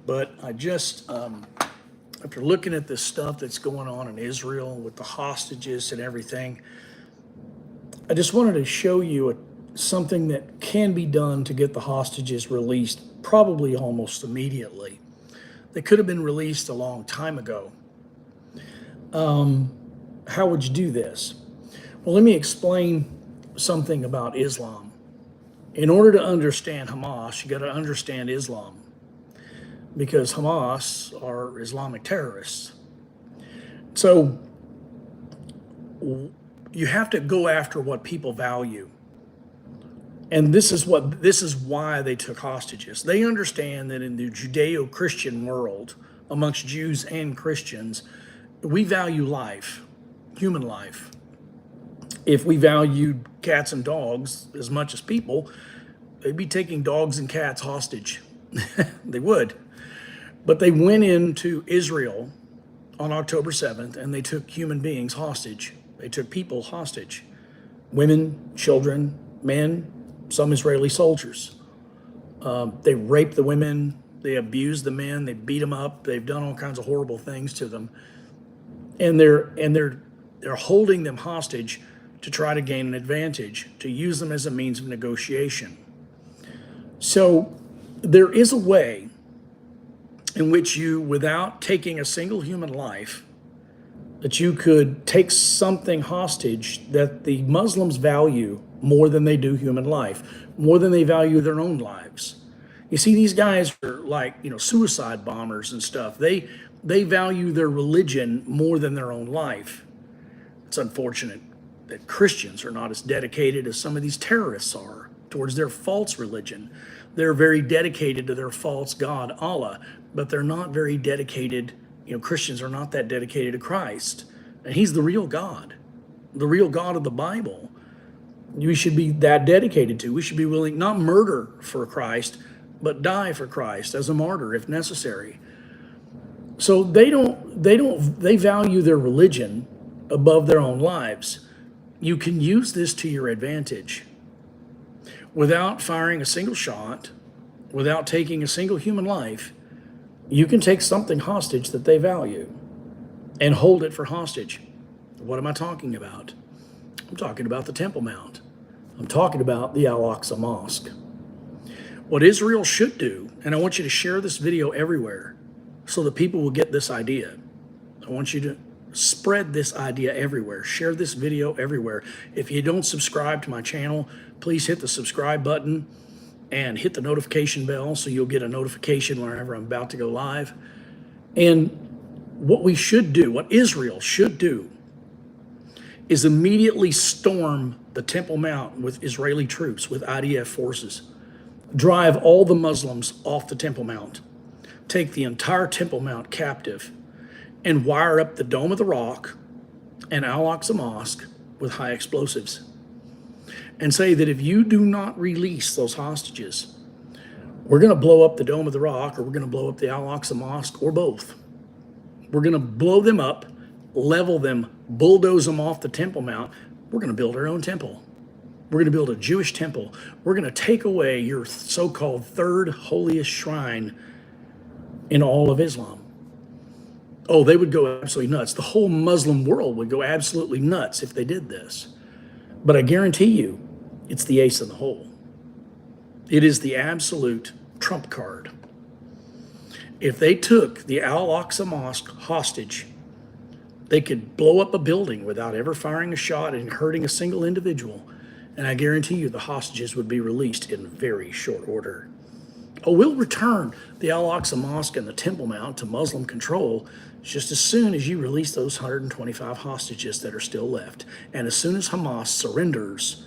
But I just, after looking at this stuff that's going on in Israel with the hostages and everything, I just wanted to show you something that can be done to get the hostages released, probably almost immediately. They could have been released a long time ago. How would you do this? Well, let me explain something about Islam. In order to understand Hamas, you got to understand Islam, because Hamas are Islamic terrorists. So you have to go after what people value. And this is why they took hostages. They understand that in the Judeo-Christian world, amongst Jews and Christians, we value life, human life. If we valued cats and dogs as much as people, they'd be taking dogs and cats hostage. They would. But they went into Israel on October 7th and they took human beings hostage. They took people hostage. Women, children, men, some Israeli soldiers. They raped the women, they abused the men, they beat them up, they've done all kinds of horrible things to them. And they're holding them hostage to try to gain an advantage, to use them as a means of negotiation. So there is a way in which you, without taking a single human life, that you could take something hostage that the Muslims value more than they do human life, more than they value their own lives. You see, these guys are like, suicide bombers and stuff. They value their religion more than their own life. It's unfortunate that Christians are not as dedicated as some of these terrorists are towards their false religion. They're very dedicated to their false God, Allah, but they're not very dedicated. Christians are not that dedicated to Christ. And he's the real God of the Bible. We should be that dedicated to. We should be willing, not murder for Christ, but die for Christ as a martyr if necessary. So they value their religion above their own lives. You can use this to your advantage without firing a single shot, without taking a single human life. You can take something hostage that they value and hold it for hostage. What am I talking about? I'm talking about the Temple Mount. I'm talking about the Al-Aqsa Mosque. What Israel should do, and I want you to share this video everywhere so that people will get this idea. I want you to spread this idea everywhere. Share this video everywhere. If you don't subscribe to my channel, please hit the subscribe button and hit the notification bell so you'll get a notification whenever I'm about to go live. And what we should do, what Israel should do, is immediately storm the Temple Mount with Israeli troops, with IDF forces. Drive all the Muslims off the Temple Mount. Take the entire Temple Mount captive and wire up the Dome of the Rock and Al-Aqsa Mosque with high explosives. And say that if you do not release those hostages, we're going to blow up the Dome of the Rock, or we're going to blow up the Al-Aqsa Mosque, or both. We're going to blow them up, level them, bulldoze them off the Temple Mount. We're going to build our own temple. We're going to build a Jewish temple. We're going to take away your so-called third holiest shrine in all of Islam. Oh, they would go absolutely nuts. The whole Muslim world would go absolutely nuts if they did this. But I guarantee you, it's the ace in the hole. It is the absolute trump card. If they took the Al-Aqsa Mosque hostage, they could blow up a building without ever firing a shot and hurting a single individual. And I guarantee you the hostages would be released in very short order. Oh, we'll return the Al-Aqsa Mosque and the Temple Mount to Muslim control just as soon as you release those 125 hostages that are still left, and as soon as Hamas surrenders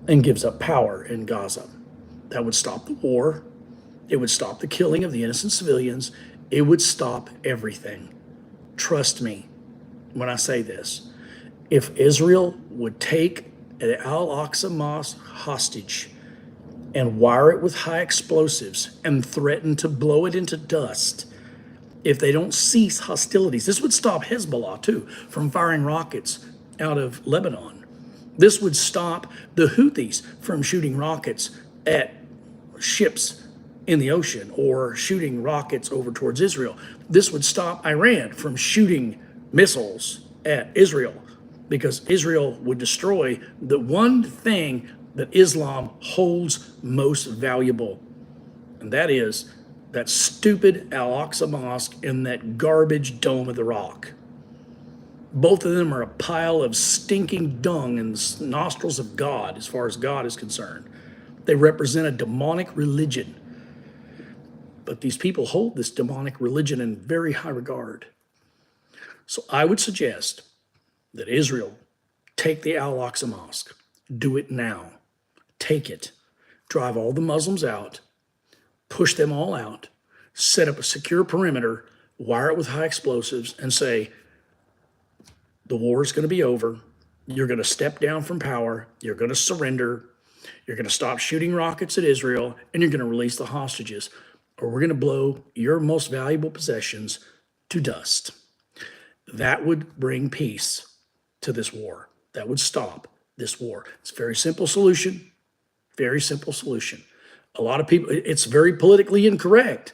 and gives up power in Gaza. That would stop the war. It would stop the killing of the innocent civilians. It would stop everything. Trust me when I say this. If Israel would take an Al-Aqsa Mosque hostage and wire it with high explosives and threaten to blow it into dust, if they don't cease hostilities, this would stop Hezbollah too from firing rockets out of Lebanon. This would stop the Houthis from shooting rockets at ships in the ocean or shooting rockets over towards Israel. This would stop Iran from shooting missiles at Israel, because Israel would destroy the one thing that Islam holds most valuable, and that is that stupid Al-Aqsa Mosque and that garbage Dome of the Rock. Both of them are a pile of stinking dung in the nostrils of God, as far as God is concerned. They represent a demonic religion. But these people hold this demonic religion in very high regard. So I would suggest that Israel take the Al-Aqsa Mosque. Do it now. Take it. Drive all the Muslims out. Push them all out. Set up a secure perimeter. Wire it with high explosives and say, the war is going to be over. You're going to step down from power. You're going to surrender. You're going to stop shooting rockets at Israel, and you're going to release the hostages, or we're going to blow your most valuable possessions to dust. That would bring peace to this war. That would stop this war. It's a very simple solution. Very simple solution. A lot of people, it's very politically incorrect,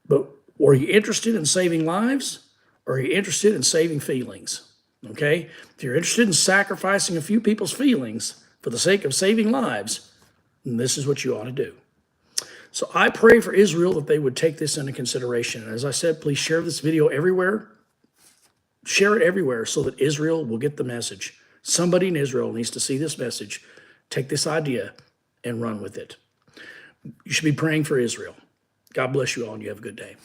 but are you interested in saving lives, or are you interested in saving feelings? Okay? If you're interested in sacrificing a few people's feelings for the sake of saving lives, then this is what you ought to do. So I pray for Israel that they would take this into consideration. And as I said, please share this video everywhere. Share it everywhere so that Israel will get the message. Somebody in Israel needs to see this message, take this idea, and run with it. You should be praying for Israel. God bless you all, and you have a good day.